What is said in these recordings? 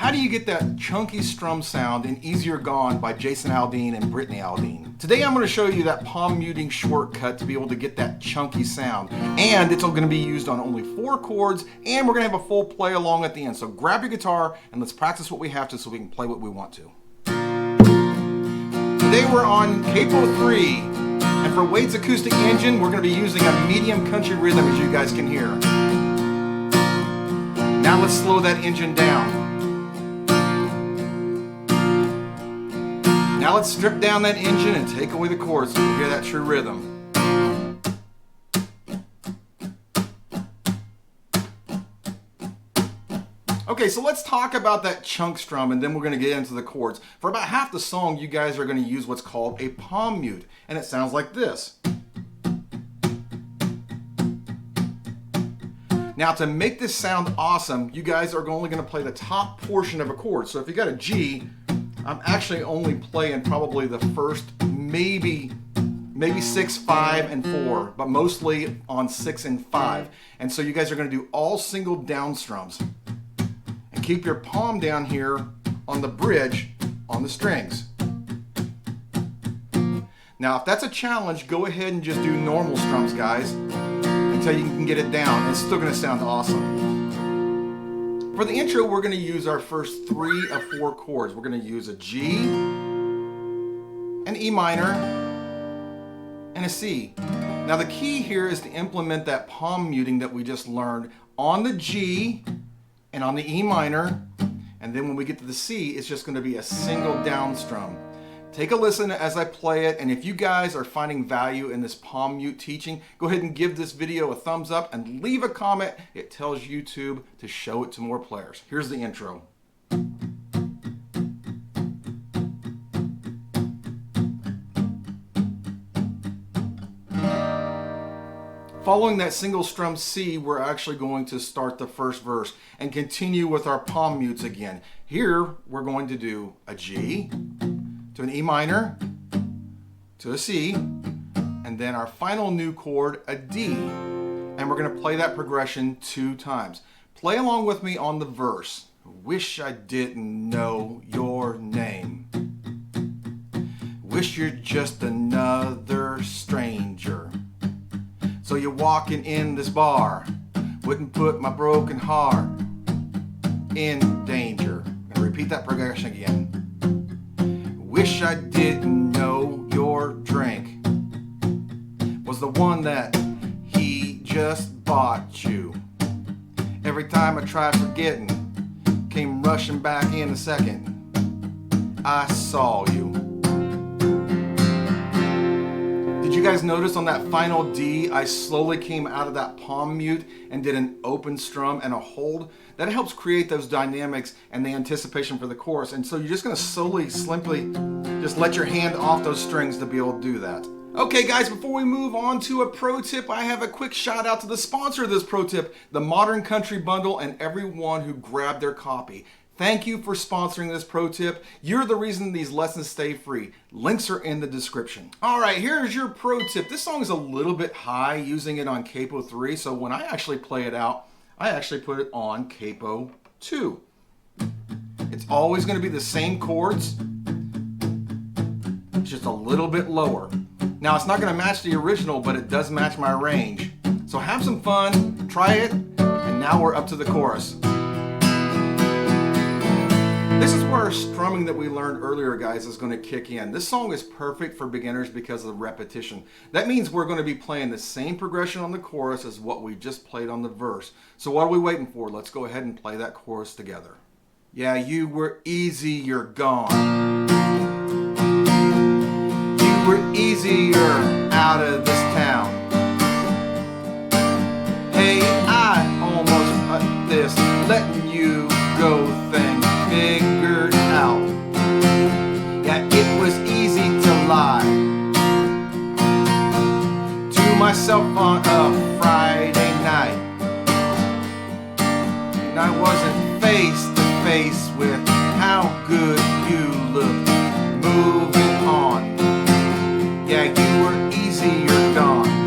How do you get that chunky strum sound in Easier Gone by Jason Aldean and Brittany Aldean? Today I'm going to show you that palm muting shortcut to be able to get that chunky sound. And it's going to be used on only 4 chords, and we're going to have a full play along at the end. So grab your guitar and let's practice what we have to so we can play what we want to. Today we're on Capo 3, and for Wade's acoustic engine, we're going to be using a medium country rhythm, as you guys can hear. Now let's slow that engine down. Now let's strip down that engine and take away the chords so you can hear that true rhythm. Okay, so let's talk about that chunk strum and then we're going to get into the chords. For about half the song, you guys are going to use what's called a palm mute, and it sounds like this. Now to make this sound awesome, you guys are only going to play the top portion of a chord. So if you got a G, I'm actually only playing probably the first maybe 6, 5, and 4, but mostly on 6 and 5. And so you guys are going to do all single down strums. And keep your palm down here on the bridge on the strings. Now if that's a challenge, go ahead and just do normal strums, guys, until you can get it down. It's still going to sound awesome. For the intro, we're going to use our first 3 of 4 chords. We're going to use a G, an E minor, and a C. Now the key here is to implement that palm muting that we just learned on the G and on the E minor, and then when we get to the C, it's just going to be a single down strum. Take a listen as I play it, and if you guys are finding value in this palm mute teaching, go ahead and give this video a thumbs up and leave a comment. It tells YouTube to show it to more players. Here's the intro. Following that single strum C, we're actually going to start the first verse and continue with our palm mutes again. Here, we're going to do a G, to an E minor, to a C, and then our final new chord, a D. And we're going to play that progression 2 times. Play along with me on the verse. Wish I didn't know your name. Wish you're just another stranger. So you're walking in this bar, wouldn't put my broken heart in danger. I'm going to repeat that progression again. Wish I didn't know your drink was the one that he just bought you. Every time I tried forgetting, came rushing back in a second. I saw you. Did you guys notice on that final D, I slowly came out of that palm mute and did an open strum and a hold? That helps create those dynamics and the anticipation for the chorus. And so you're just going to simply just let your hand off those strings to be able to do that. Okay guys, before we move on to a pro tip, I have a quick shout out to the sponsor of this pro tip, the Modern Country Bundle, and everyone who grabbed their copy. Thank you for sponsoring this pro tip. You're the reason these lessons stay free. Links are in the description. All right, here's your pro tip. This song is a little bit high using it on Capo 3, so when I actually play it out, I actually put it on Capo 2. It's always going to be the same chords, it's just a little bit lower. Now it's not going to match the original, but it does match my range. So have some fun, try it, and now we're up to the chorus. This is where our strumming that we learned earlier, guys, is going to kick in. This song is perfect for beginners because of the repetition. That means we're going to be playing the same progression on the chorus as what we just played on the verse. So what are we waiting for? Let's go ahead and play that chorus together. Yeah, you were easy, you're gone. You were easier out of this town. Hey, I almost put this letting you go thing figured out. Yeah, it was easy to lie to myself on a Friday night, and I wasn't face to face with how good you looked. Moving on. Yeah, you were easy, you're gone.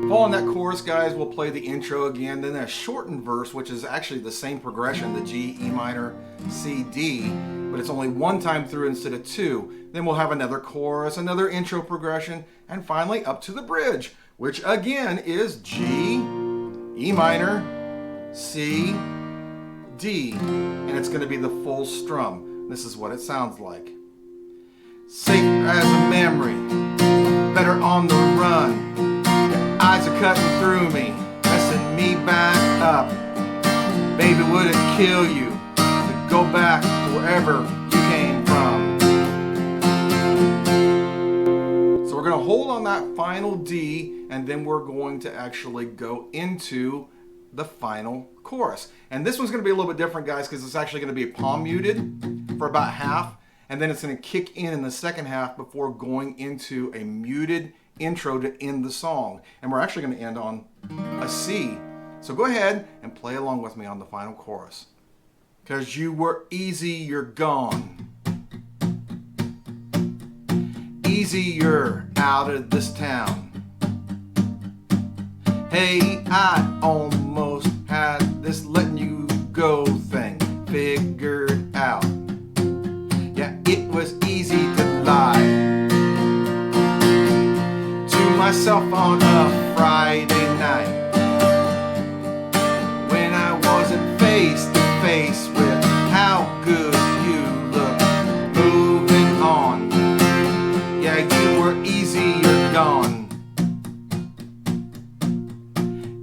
Following that chorus, chorus, guys, we'll play the intro again, then a shortened verse, which is actually the same progression, the G, E minor, C, D, but it's only one time through instead of two. Then we'll have another chorus, another intro progression, and finally up to the bridge, which again is G, E minor, C, D, and it's going to be the full strum. This is what it sounds like. Safer as a memory, better on the run. Your eyes are cutting through me, messing me back up. Baby, would it kill you to go back to wherever you came from? So we're going to hold on that final D, and then we're going to actually go into the final chorus. And this one's going to be a little bit different, guys, because it's actually going to be palm muted for about half, and then it's going to kick in the second half before going into a muted intro to end the song. And we're actually going to end on a C. So go ahead and play along with me on the final chorus. 'Cause you were easy, you're gone. Easy, you're out of this town. Hey, I almost had this letting you go thing figured out. Yeah, it was easy to lie to myself on a Friday night when I wasn't face to face with how good you look. Moving on. Yeah, you were easy, you're gone.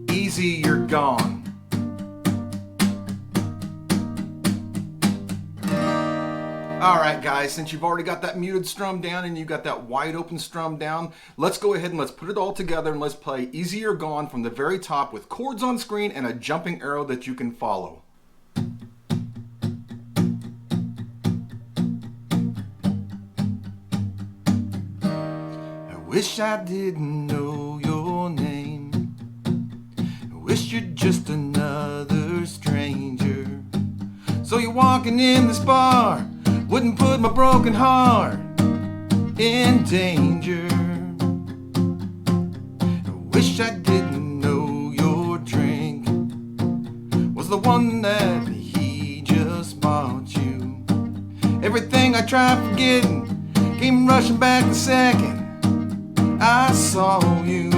Easy, you're gone. Alright guys, since you've already got that muted strum down and you got that wide open strum down, let's go ahead and let's put it all together and let's play Easy You're Gone from the very top with chords on screen and a jumping arrow that you can follow. I wish I didn't know your name. I wish you're just another stranger. So you're walking in this bar, wouldn't put my broken heart in danger. I wish I didn't know your drink was the one that he just bought you. Everything I tried forgetting came rushing back the second I saw you.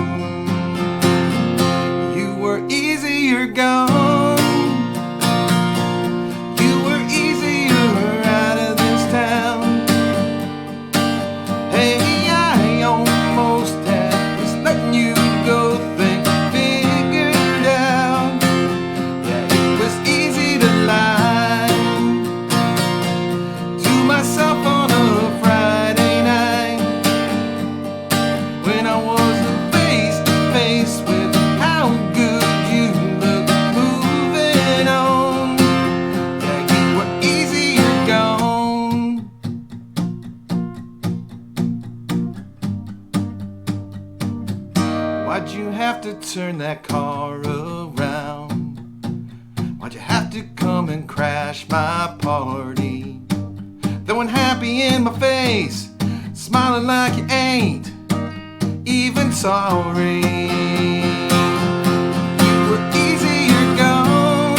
You were easy, you're gone. You were easy, you're out of this town. Hey, I almost had this letting you go thing figured out. Yeah, it was easy to lie to myself on a Friday night when I wasn't face to face with how good you look. Moving on. Yeah, you were easy, you're gone. Why'd you have to turn that car around? Why'd you have to come and crash my party? Throwing happy in my face, smiling like you ain't even sorry. You were easy, you're gone.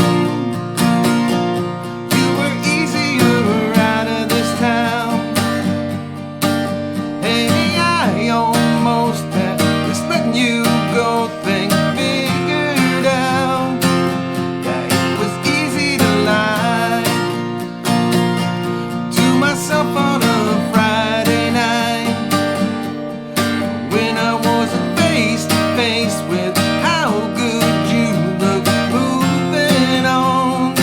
You were easy, you're out of this town. Hey, I almost had this letting you go thing figured out. Yeah, it was easy to lie to myself on a Friday night when I wasn't face to face with how good you look. Moving on.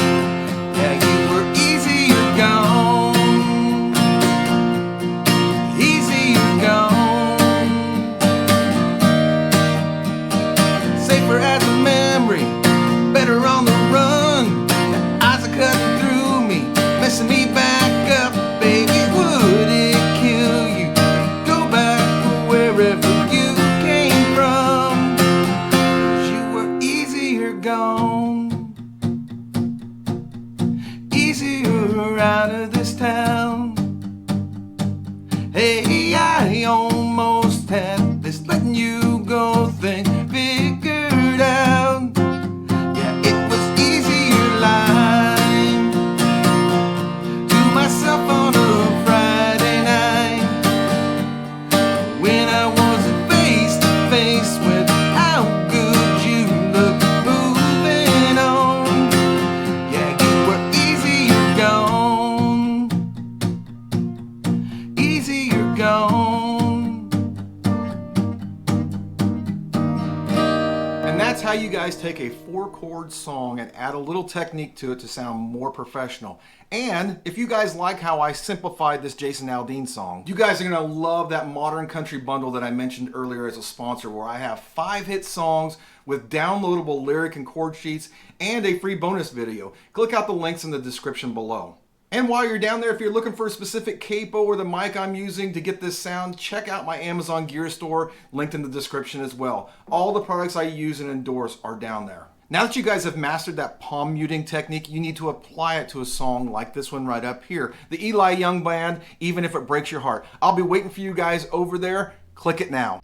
Yeah, you were easy, you're gone. Easy, you're gone. Safer as a memory, better on the run. The eyes are cutting through me, messing me back up. Baby, would it kill you to go back to wherever you came from? 'Cause you were easy, you're gone. Easy, you're out of this town. Hey, I almost had this letting you go thing figured guys take a 4-chord song and add a little technique to it to sound more professional. And if you guys like how I simplified this Jason Aldean song, you guys are gonna love that Modern Country bundle that I mentioned earlier as a sponsor, where I have 5 hit songs with downloadable lyric and chord sheets and a free bonus video. Click out the links in the description below. And while you're down there, if you're looking for a specific capo or the mic I'm using to get this sound, check out my Amazon gear store, linked in the description as well. All the products I use and endorse are down there. Now that you guys have mastered that palm muting technique, you need to apply it to a song like this one right up here, the Eli Young Band, Even If It Breaks Your Heart. I'll be waiting for you guys over there. Click it now.